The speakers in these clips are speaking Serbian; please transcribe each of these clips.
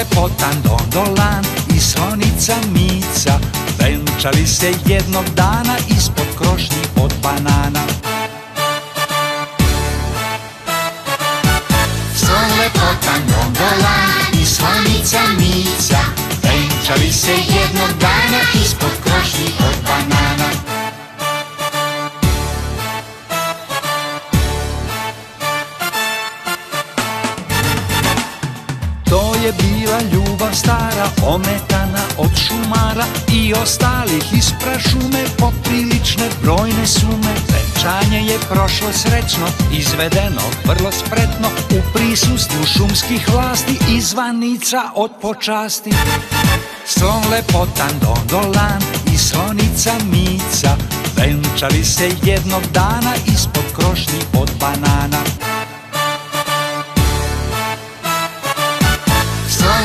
lepotan Dondolan i slonica Mica venčali se jednog dana ispod krošnji od banana. Lepotan Dondolan i slonica Mica venčali se jednog dana ispod krošnji od banana. To je bila ljubav stara, ometana od šumara i ostalih iz prašume, poprilične brojne sume. Venčanje je prošlo srećno, izvedeno vrlo spretno u prisustvu šumskih vlasti i zvanica od počasti. Slon lepotan Dondolan i slonica Mica venčali se jednog dana ispod krošnji od banana.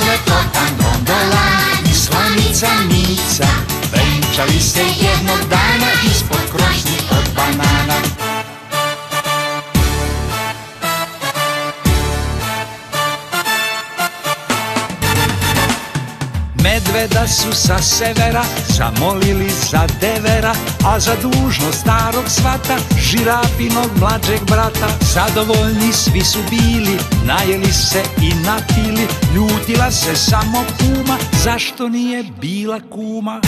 Lepotan Dondolan i slonica Mica venčali se jednog dana ispod krošnji od banana. Medveda su sa severa zamolili za devera, a za dužnost starog svata žirafinog mlađeg brata. Zadovoljni svi su bili, najeli se i napili, ljutila se samo kuma, zašto nije bila kuma.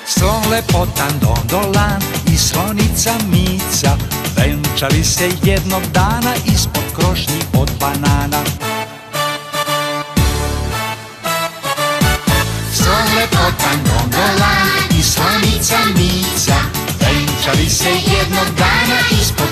Slon lepotan Dondolan i slonica Mica venčali se jednog dana ispod krošnji od banana. Lepotan Dondolan i slonica Mica venčali se jednog dana ispod